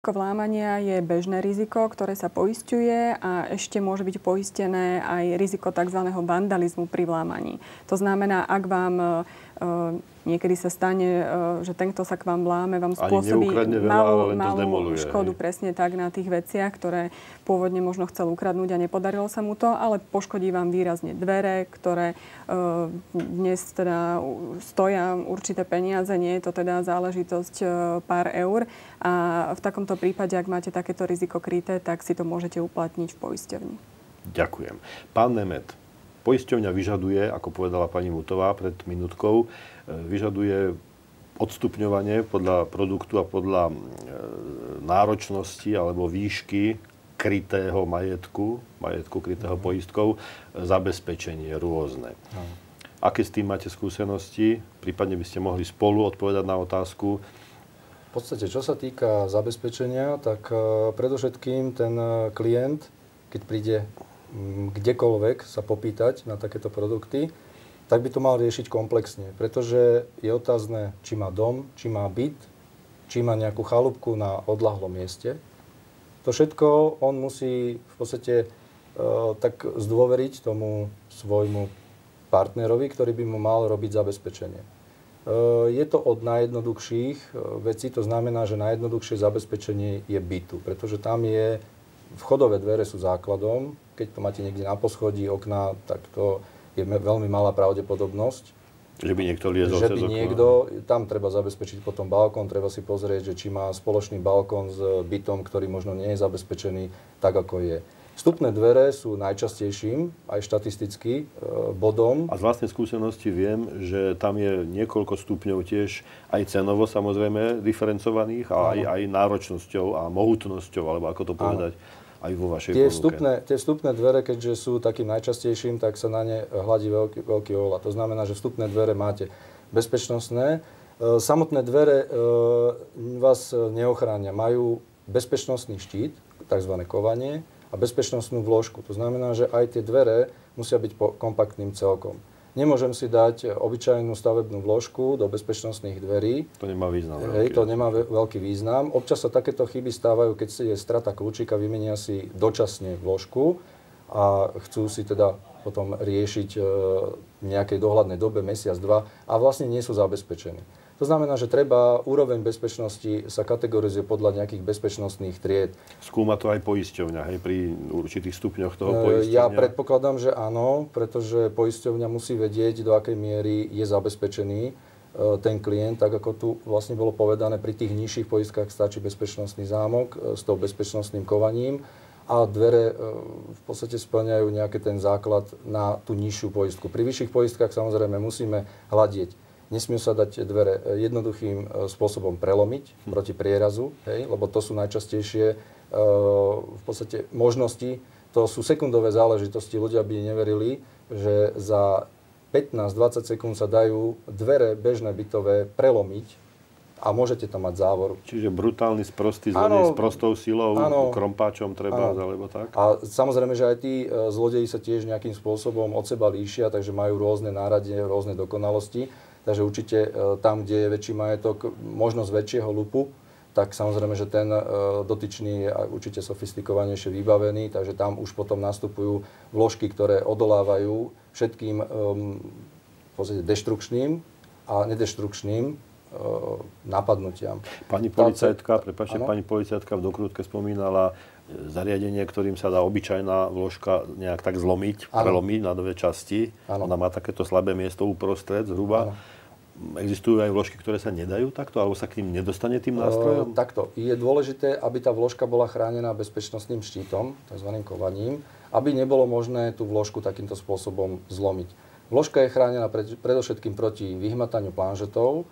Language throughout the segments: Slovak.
Vlámania je bežné riziko, ktoré sa poisťuje a ešte môže byť poistené aj riziko tzv. Vandalizmu pri vlámaní. To znamená, ak vám niekedy sa stane, že ten, kto sa k vám vláme, vám spôsobí malú škodu presne tak na tých veciach, ktoré pôvodne možno chcel ukradnúť a nepodarilo sa mu to, ale poškodí vám výrazne dvere, ktoré dnes teda stoja určité peniaze, nie je to teda záležitosť pár eur. A v takomto prípade, ak máte takéto riziko kryté, tak si to môžete uplatniť v poisťovni. Ďakujem. Pán Nemet, poisťovňa vyžaduje, ako povedala pani Mutová pred minútkou, vyžaduje odstupňovanie podľa produktu a podľa náročnosti alebo výšky krytého majetku krytého poistkou, zabezpečenie rôzne. Aké s tým máte skúsenosti? Prípadne by ste mohli spolu odpovedať na otázku. V podstate, čo sa týka zabezpečenia, tak predovšetkým ten klient, keď príde kdekoľvek sa popýtať na takéto produkty, tak by to mal riešiť komplexne. Pretože je otázne, či má dom, či má byt, či má nejakú chalúbku na odľahlom mieste. To všetko on musí v podstate tak zdôveriť tomu svojmu partnerovi, ktorý by mu mal robiť zabezpečenie. Je to od najjednoduchších vecí, to znamená, že najjednoduchšie zabezpečenie je bytu, pretože tam je vchodové dvere sú základom. Keď to máte niekde na poschodí okna, tak to je veľmi malá pravdepodobnosť. Že by niekto liezol cez okno. Tam treba zabezpečiť potom balkón, treba si pozrieť, že či má spoločný balkón s bytom, ktorý možno nie je zabezpečený tak, ako je. Vstupné dvere sú najčastejším, aj štatisticky, bodom. A z vlastnej skúsenosti viem, že tam je niekoľko stupňov tiež aj cenovo samozrejme diferencovaných, a aj náročnosťou a mohutnosťou, alebo ako to povedať, aj vo vašej ponuke. Tie vstupné dvere, keďže sú takým najčastejším, tak sa na ne hladí veľký ohľad. To znamená, že vstupné dvere máte bezpečnostné. Samotné dvere vás neochránia. Majú bezpečnostný štít, tzv. Kovanie, a bezpečnostnú vložku. To znamená, že aj tie dvere musia byť kompaktným celkom. Nemôžem si dať obyčajnú stavebnú vložku do bezpečnostných dverí. To nemá význam. To nemá veľký význam. Občas sa takéto chyby stávajú, keď je strata kľúčika, vymenia si dočasne vložku a chcú si teda potom riešiť v nejakej dohľadnej dobe, mesiac, dva, a vlastne nie sú zabezpečení. To znamená, že úroveň bezpečnosti sa kategorizuje podľa nejakých bezpečnostných tried. Skúma to aj poisťovňa, hej, pri určitých stupňoch toho poisťovňa? Ja predpokladám, že áno, pretože poisťovňa musí vedieť, do akej miery je zabezpečený ten klient, tak ako tu vlastne bolo povedané, pri tých nižších poistkách stačí bezpečnostný zámok s tou bezpečnostným kovaním a dvere v podstate spĺňajú nejaký ten základ na tú nižšiu poistku. Pri vyšších poistkách samozrejme musíme hľadieť. Nesmú sa dať dvere jednoduchým spôsobom prelomiť proti prierazu, lebo to sú najčastejšie v podstate možnosti. To sú sekundové záležitosti. Ľudia by neverili, že za 15-20 sekúnd sa dajú dvere bežné bytové prelomiť a môžete tam mať závoru. Čiže brutálny, sprostý zlodej s prostou silou, krompáčom treba, alebo tak? A samozrejme, že aj tí zlodeji sa tiež nejakým spôsobom od seba líšia, takže majú rôzne náradie, rôzne dokonalosti. Takže určite tam, kde je väčší majetok, možnosť väčšieho lupu, tak samozrejme, že ten dotyčný je určite sofistikovanejšie vybavený, takže tam už potom nastupujú vložky, ktoré odolávajú všetkým v podstate deštrukčným a nedeštrukčným napadnutiam. Pani policajtka, pani policajtka v dokrutke spomínala zariadenie, ktorým sa dá obyčajná vložka nejak tak prelomiť na dve časti. Ona má takéto slabé miesto uprostred zhruba. Existujú aj vložky, ktoré sa nedajú takto, alebo sa k ním nedostane tým nástrojom? Takto. Je dôležité, aby tá vložka bola chránená bezpečnostným štítom, tzv. Kovaním, aby nebolo možné tú vložku takýmto spôsobom zlomiť. Vložka je chránená predovšetkým proti vyhmataniu planžetov,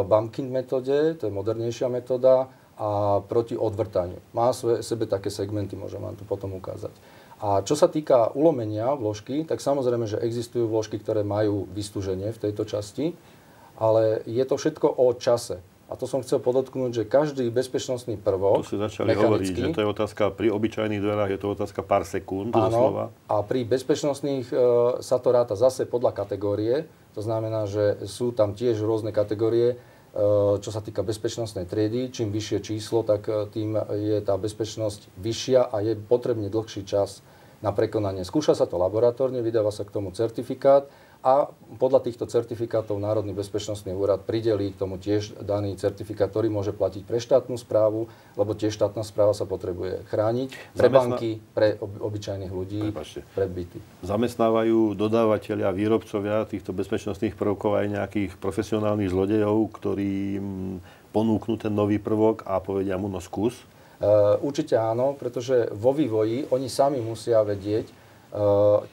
bumpking metóde, to je modernejšia metóda, a proti odvrtaniu. Má v sebe také segmenty, môžem vám tu potom ukázať. A čo sa týka ulomenia vložky, tak samozrejme, že existujú vložky, ktoré majú vystúženie v tejto časti, ale je to všetko o čase. A to som chcel podotknúť, že každý bezpečnostný prvok, to si začali hovoriť, že to je otázka pri obyčajných dverách, je to otázka pár sekúnd doslova. A pri bezpečnostných sa to ráta zase podľa kategórie. To znamená, že sú tam tiež rôzne kategórie. čo sa týka bezpečnostnej triedy. Čím vyššie číslo, tak tým je tá bezpečnosť vyššia a je potrebný dlhší čas na prekonanie. Skúša sa to laboratórne, vydáva sa k tomu certifikát a podľa týchto certifikátov Národný bezpečnostný úrad pridelí k tomu tiež daný certifikát, ktorý môže platiť pre štátnu správu, lebo tiež štátna správa sa potrebuje chrániť pre banky, pre obyčajných ľudí, pre byty. Zamestnávajú dodávateľia, výrobcovia týchto bezpečnostných prvkov aj nejakých profesionálnych zlodejov, ktorí ponúknú ten nový prvok a povedia mu, no skús? Určite áno, pretože vo vývoji oni sami musia vedieť,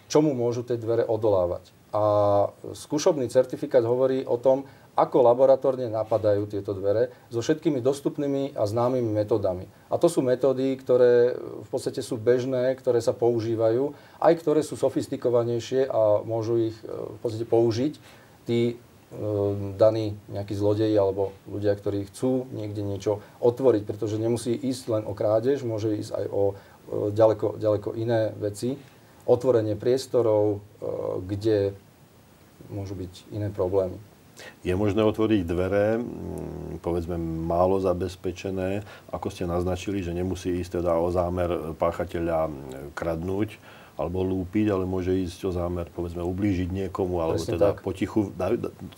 čomu môžu tie dvere odolávať. A skúšobný certifikát hovorí o tom, ako laboratórne napadajú tieto dvere so všetkými dostupnými a známymi metódami. A to sú metódy, ktoré v podstate sú bežné, ktoré sa používajú, aj ktoré sú sofistikovanejšie a môžu ich v podstate použiť tí daní nejakí zlodeji alebo ľudia, ktorí chcú niekde niečo otvoriť, pretože nemusí ísť len o krádež, môže ísť aj o ďaleko iné veci. Otvorenie priestorov, kde môžu byť iné problémy. Je možné otvoriť dvere, povedzme málo zabezpečené, ako ste naznačili, že nemusí ísť teda o zámer páchateľa kradnúť alebo lúpiť, ale môže ísť o zámer, povedzme, ublížiť niekomu, alebo presne teda tak. potichu.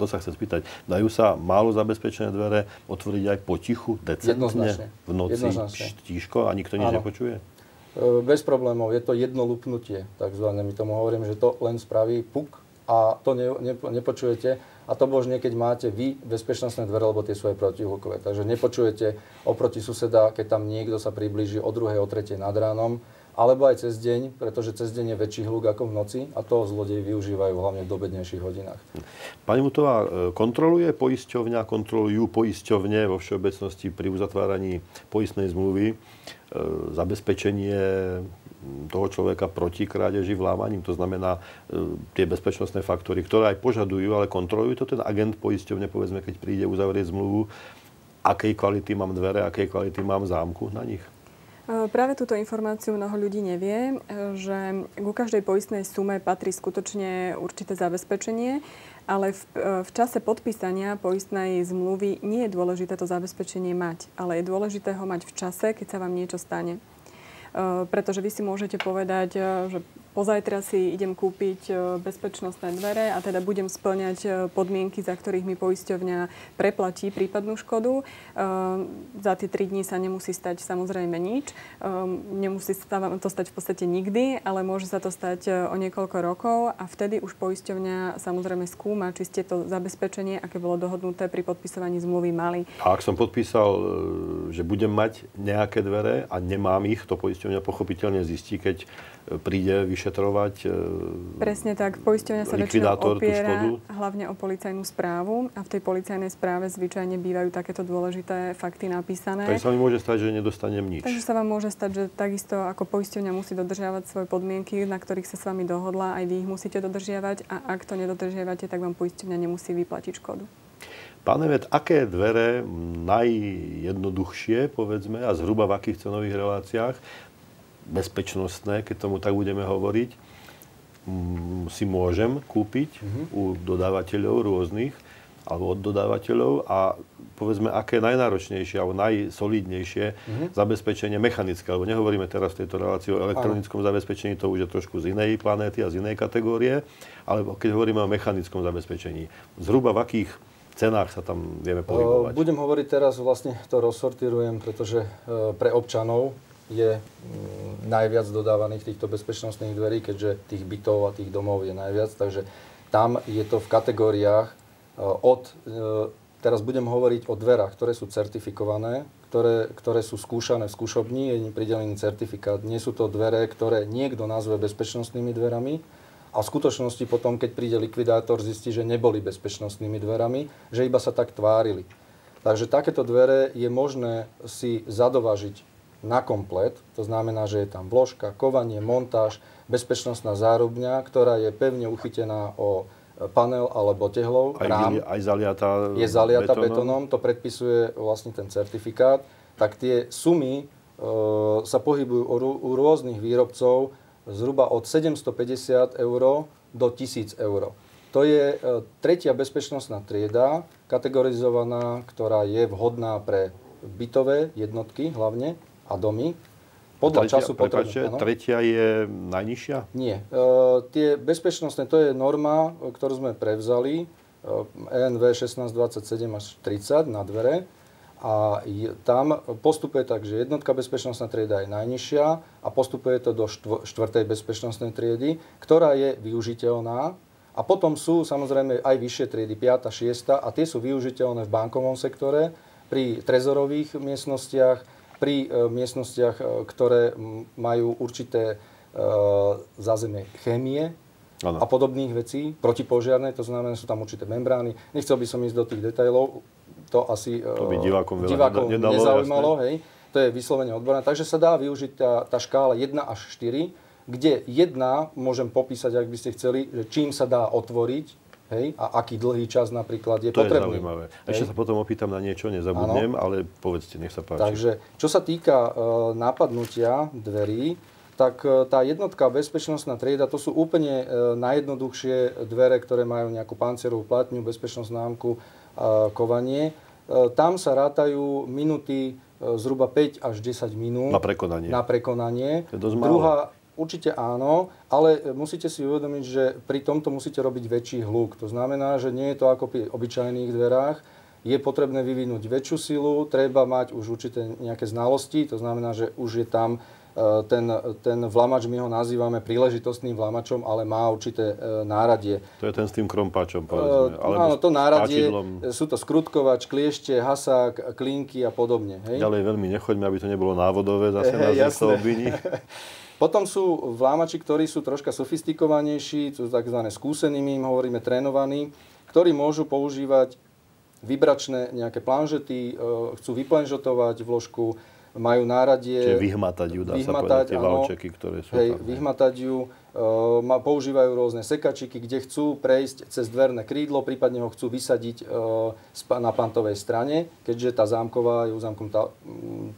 To sa chcem spýtať. Dajú sa málo zabezpečené dvere otvoriť aj potichu, decentne, v noci, tížko a nikto nič nepočuje? Bez problémov, je to jedno lupnutie, takzvané. My tomu hovorím, že to len spraví puk a to nepočujete. A to možno, keď máte vy bezpečnostné dvere, lebo tie sú aj protihľukové. Takže nepočujete oproti suseda, keď tam niekto sa priblíži o 2., o 3. nad ránom, alebo aj cez deň, pretože cez deň je väčší hluk ako v noci a to zlodeji využívajú hlavne v dobednejších hodinách. Pani Mutová, kontroluje poisťovňa, kontrolujú poisťovne vo všeobecnosti pri uzatváraní poistnej zmluvy zabezpečenie toho človeka proti krádeži vlámaním? To znamená tie bezpečnostné faktory, ktoré aj požadujú, ale kontrolujú to ten agent poisťovne, povedzme, keď príde uzavrieť zmluvu, akej kvality mám dvere, akej kvality mám zámku na nich? Práve túto informáciu mnoho ľudí nevie, že ku každej poistnej sume patrí skutočne určité zabezpečenie, ale v čase podpísania poistnej zmluvy nie je dôležité to zabezpečenie mať, ale je dôležité ho mať v čase, keď sa vám niečo stane. Pretože vy si môžete povedať, že pozajtra si idem kúpiť bezpečnostné dvere a teda budem spĺňať podmienky, za ktorých mi poisťovňa preplatí prípadnú škodu. Za tie 3 dní sa nemusí stať samozrejme nič. Nemusí sa vám to stať v podstate nikdy, ale môže sa to stať o niekoľko rokov a vtedy už poisťovňa samozrejme skúma, či ste to zabezpečenie, aké bolo dohodnuté pri podpisovaní zmluvy, mali. A ak som podpísal, že budem mať nejaké dvere a nemám ich, to poisťovňa pochopiteľne zistí, keď príde vyšetrovať presne tak. Poisťovňa sa väčšinou opiera hlavne o policajnú správu a v tej policajnej správe zvyčajne bývajú takéto dôležité fakty napísané. Takže sa mi môže stať, že nedostanem nič. Takže sa vám môže stať, že takisto ako poisťovňa musí dodržiavať svoje podmienky, na ktorých sa s vami dohodla, aj vy ich musíte dodržiavať a ak to nedodržiavate, tak vám poisťovňa nemusí vyplatiť škodu. Pán Nemet, aké dvere najjednoduchšie, povedzme, a zhruba v akých cenových reláciách, bezpečnostné, keď tomu tak budeme hovoriť, si môžem kúpiť u dodávateľov rôznych, alebo od dodávateľov a povedzme, aké najnáročnejšie alebo najsolidnejšie zabezpečenie mechanické, alebo nehovoríme teraz v tejto relácii o elektronickom zabezpečení, to už je trošku z inej planéty a z inej kategórie, ale keď hovoríme o mechanickom zabezpečení, zhruba v akých cenách sa tam vieme pohybovať? Budem hovoriť teraz, vlastne to rozsortirujem, pretože pre občanov je najviac dodávaných týchto bezpečnostných dverí, keďže tých bytov a tých domov je najviac. Takže tam je to v kategóriách teraz budem hovoriť o dverách, ktoré sú certifikované, ktoré sú skúšané v skúšobni, je im pridelený certifikát. Nie sú to dvere, ktoré niekto nazve bezpečnostnými dverami a v skutočnosti potom, keď príde likvidátor, zistí, že neboli bezpečnostnými dverami, že iba sa tak tvárili. Takže takéto dvere je možné si zadovážiť na komplet, to znamená, že je tam vložka, kovanie, montáž, bezpečnostná zárubňa, ktorá je pevne uchytená o panel alebo tehlov, rám. Aj zaliatá je zaliatá betónom, to predpisuje vlastne ten certifikát. Tak tie sumy sa pohybujú u rôznych výrobcov zhruba od 750 € do 1000 €. To je tretia bezpečnostná trieda, kategorizovaná, ktorá je vhodná pre bytové jednotky hlavne a domy. Podľa času potrebné. Tretia je najnižšia? Nie. Tie bezpečnostné, to je norma, ktorú sme prevzali, ENV 1627 až 30 na dvere. A tam postupuje tak, že jednotka bezpečnostná trieda je najnižšia a postupuje to do štvrtej bezpečnostnej triedy, ktorá je využiteľná. A potom sú samozrejme aj vyššie triedy, 5., 6. a tie sú využiteľné v bankovom sektore, pri trezorových miestnostiach, pri miestnostiach, ktoré majú určité zázemie chémie a podobných vecí, protipožiarne, to znamená, sú tam určité membrány. Nechcel by som ísť do tých detailov, to asi to by divákom nezaujímalo, hej. To je vyslovene odborné. Takže sa dá využiť tá škála 1 až 4, kde 1 môžem popísať, ak by ste chceli, že čím sa dá otvoriť, hej, a aký dlhý čas napríklad je potrebný. To je zaujímavé. Ešte sa potom opýtam na niečo, nezabudnem, ale povedzte, nech sa páči. Takže, čo sa týka napadnutia dverí, tak tá jednotka bezpečnostná trieda, to sú úplne najjednoduchšie dvere, ktoré majú nejakú pancierovú platňu, bezpečnostnú známku, kovanie. Tam sa rátajú minúty zhruba 5 až 10 minút. Na prekonanie. To je dosť málo. Určite áno, ale musíte si uvedomiť, že pri tomto musíte robiť väčší hluk. To znamená, že nie je to ako pri obyčajných dverách. Je potrebné vyvinúť väčšiu silu, treba mať už určité nejaké znalosti, to znamená, že už je tam ten vlamač, my ho nazývame príležitostným vlamačom, ale má určité náradie. To je ten s tým krompáčom, povedzme. Áno, to náradie, sú to skrutkovač, kliešte, hasák, klínky a podobne. Hej? Ďalej veľmi nechoďme, aby to nebolo návodové, zase nás niekto obviní. Potom sú vlámači, ktorí sú troška sofistikovanejší, sú tzv. Skúsení, my im hovoríme trénovaní, ktorí môžu používať vibračné nejaké planžety, chcú vyplanžotovať vložku, majú náradie. Čiže vyhmatať ju, dá sa povedať, tie valčeky, ktoré sú tam. Vyhmatať ju, používajú rôzne sekačiky, kde chcú prejsť cez dverné krídlo, prípadne ho chcú vysadiť na pantovej strane, keďže tá zámková je uzamknutá.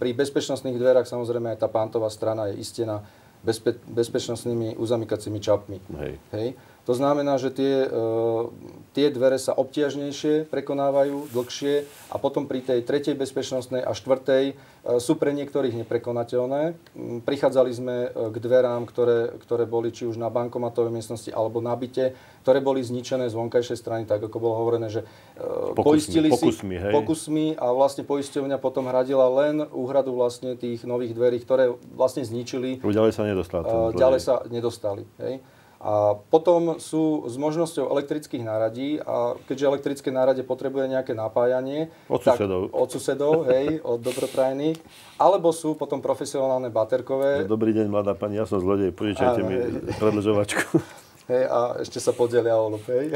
Pri bezpečnostných dverách samozrejme aj tá pantová strana je istená bezpečnostnými uzamykacími čapmi. Hej. To znamená, že tie dvere sa obťažnejšie prekonávajú, dlhšie a potom pri tej tretej bezpečnostnej a štvrtej sú pre niektorých neprekonateľné. Prichádzali sme k dverám, ktoré boli či už na bankomatovej miestnosti alebo na byte, ktoré boli zničené z vonkajšej strany, tak ako bolo hovorené, že pokusmi a vlastne poisťovňa potom hradila len úhradu vlastne tých nových dverí, ktoré vlastne zničili. Ďalej sa nedostali. Hej. A potom sú s možnosťou elektrických náradí a keďže elektrické náradie potrebuje nejaké napájanie od susedov, hej, od dobroprajných, alebo sú potom profesionálne baterkové. Dobrý deň, mladá pani, ja som zlodej, požičajte mi predĺžovačku. Hej, a ešte sa podelia o lup, hej.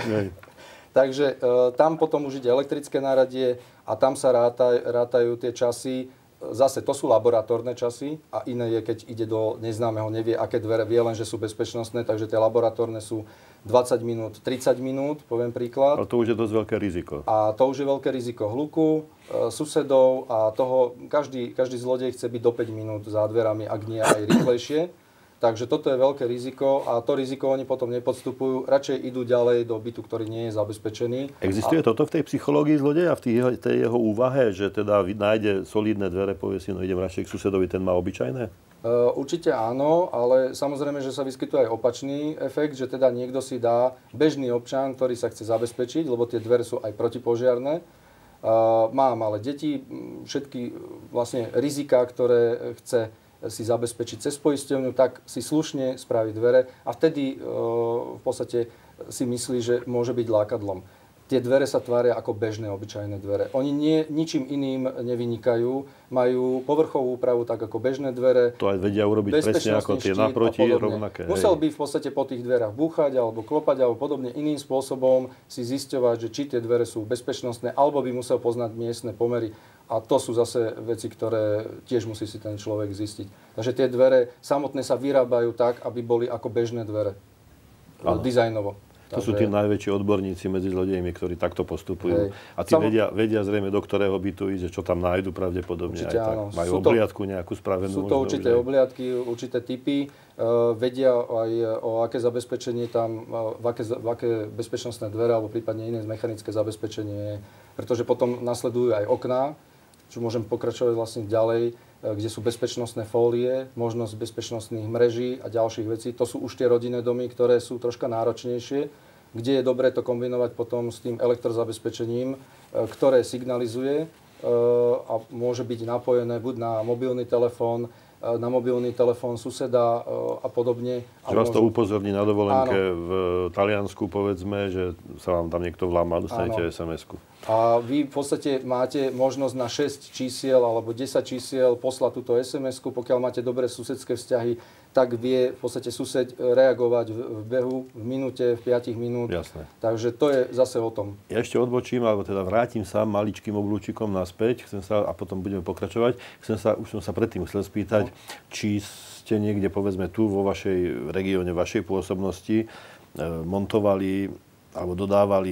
Takže tam potom už ide elektrické náradie a tam sa rátajú tie časy. Zase to sú laboratórne časy a iné je, keď ide do neznámeho, nevie, aké dvere, vie len, že sú bezpečnostné, takže tie laboratórne sú 20 minút, 30 minút, poviem príklad. Ale to už je dosť veľké riziko. A to už je veľké riziko hluku, susedov a toho, každý zlodej chce byť do 5 minút za dverami, ak nie aj rýchlejšie. Takže toto je veľké riziko a to riziko oni potom nepodstupujú, radšej idú ďalej do bytu, ktorý nie je zabezpečený. Existuje toto v tej psychológii zlodeja, v tej jeho úvahe, že teda nájde solidné dvere, povie si, no idem radšej k susedovi, ten má obyčajné? Určite áno, ale samozrejme, že sa vyskytuje aj opačný efekt, že teda niekto si dá, bežný občan, ktorý sa chce zabezpečiť, lebo tie dvere sú aj protipožiarne, má malé deti, všetky vlastne riziká, ktoré chce si zabezpečiť cez poisťovňu, tak si slušne spraví dvere a vtedy v podstate si myslí, že môže byť lákadlom. Tie dvere sa tvária ako bežné, obyčajné dvere. Oni ničím iným nevynikajú, majú povrchovú úpravu tak ako bežné dvere. To aj vedia urobiť presne ako tie naproti, rovnaké. Musel by v podstate po tých dverách búchať alebo klopať alebo podobne iným spôsobom si zisťovať, že či tie dvere sú bezpečnostné, alebo by musel poznať miestne pomery. A to sú zase veci, ktoré tiež musí si ten človek zistiť. Takže tie dvere samotné sa vyrábajú tak, aby boli ako bežné dvere. Dizajnovo. To sú tí najväčší odborníci medzi zlodejmi, ktorí takto postupujú. A tí vedia zrejme, do ktorého bytu ísť, čo tam nájdu pravdepodobne. Určite, aj tak. áno. Majú obliadku nejakú spravenú. Sú to určité obliadky, určité typy. Vedia aj o aké zabezpečenie tam, v aké bezpečnostné dvere alebo prípadne iné mechanické zabezpečenie, pretože potom nasledujú aj okná, čo môžem pokračovať vlastne ďalej, kde sú bezpečnostné fólie, možnosť bezpečnostných mreží a ďalších vecí. To sú už tie rodinné domy, ktoré sú troška náročnejšie, kde je dobré to kombinovať potom s tým elektrozabezpečením, ktoré signalizuje a môže byť napojené buď na mobilný telefón suseda a podobne. Že vás to upozorní na dovolenke v Taliansku, povedzme, že sa vám tam niekto vláma, dostanete SMS-ku. A vy v podstate máte možnosť na 6 čísiel alebo 10 čísiel poslať túto SMS-ku. Pokiaľ máte dobré susedské vzťahy, tak vie v podstate sused reagovať v behu, v minúte, v 5 minút. Jasné. Takže to je zase o tom. Ja ešte odbočím, alebo teda vrátim sa maličkým oblúčikom naspäť, a potom budeme pokračovať. Už som sa predtým chcel spýtať, či ste niekde, povedzme, tu vo vašej regióne, vašej pôsobnosti montovali alebo dodávali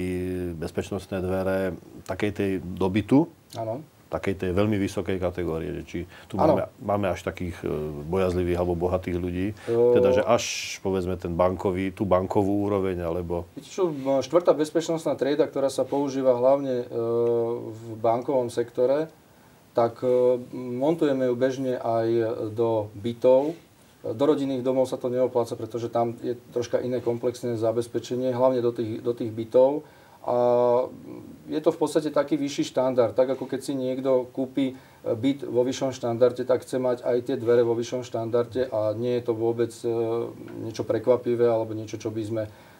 bezpečnostné dvere takej tej dobytu, takej tej veľmi vysokej kategórie. Či tu máme až takých bojazlivých alebo bohatých ľudí, teda že až, povedzme, tú bankovú úroveň, alebo... Štvrtá bezpečnostná trieda, ktorá sa používa hlavne v bankovom sektore, tak montujeme ju bežne aj do bytov. Do rodinných domov sa to neopláca, pretože tam je troška iné komplexné zabezpečenie, hlavne do tých bytov. A je to v podstate taký vyšší štandard. Tak ako keď si niekto kúpi byt vo vyššom štandarde, tak chce mať aj tie dvere vo vyššom štandarde a nie je to vôbec niečo prekvapivé alebo niečo, čo by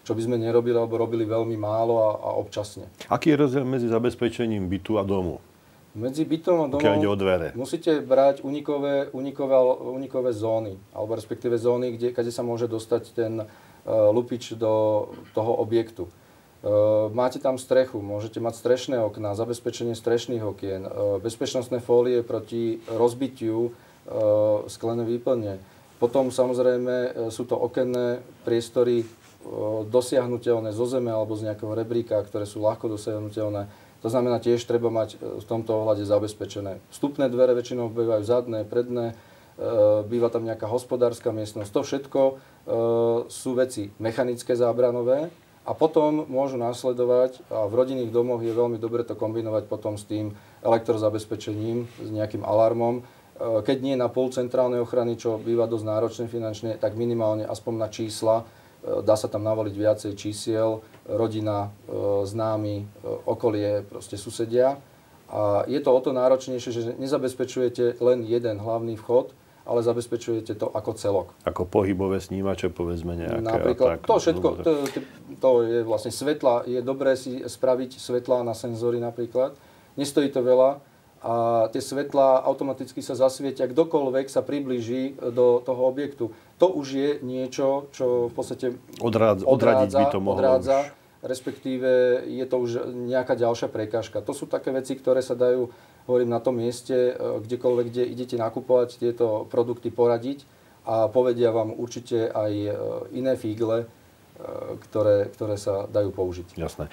sme nerobili alebo robili veľmi málo a občasne. Aký je rozdiel medzi zabezpečením bytu a domu? Medzi bytom a domom musíte brať unikové zóny, alebo respektíve zóny, kde sa môže dostať ten lupič do toho objektu. Máte tam strechu, môžete mať strešné okná, zabezpečenie strešných okien, bezpečnostné fólie proti rozbitiu sklené výplne. Potom samozrejme sú to okenné priestory dosiahnuteľné zo zeme alebo z nejakého rebríka, ktoré sú ľahko dosiahnuteľné. To znamená, tiež treba mať v tomto ohľade zabezpečené. Vstupné dvere väčšinou bývajú zadné, predné, býva tam nejaká hospodárska miestnosť. To všetko sú veci mechanické zábranové a potom môžu následovať, a v rodinných domoch je veľmi dobre to kombinovať potom s tým elektrozabezpečením, s nejakým alarmom. Keď nie na pol centrálnej ochrany, čo býva dosť náročné finančne, tak minimálne aspoň na čísla. Dá sa tam navoliť viacej čísiel, rodina, známi, okolie, proste susedia. A je to o to náročnejšie, že nezabezpečujete len jeden hlavný vchod, ale zabezpečujete to ako celok. Ako pohybové snímače, povedzme nejaké. Napríklad, to všetko, to je vlastne svetla, je dobré si spraviť svetlá na senzory napríklad. Nestojí to veľa a tie svetlá automaticky sa zasvietia, kdokoľvek sa priblíži do toho objektu. To už je niečo, čo v podstate odradiť by to mohlo. Respektíve je to už nejaká ďalšia prekážka. To sú také veci, ktoré sa dajú, hovorím, na tom mieste, kdekoľvek, kde idete nakupovať tieto produkty, poradiť a povedia vám určite aj iné figle, ktoré sa dajú použiť. Jasné.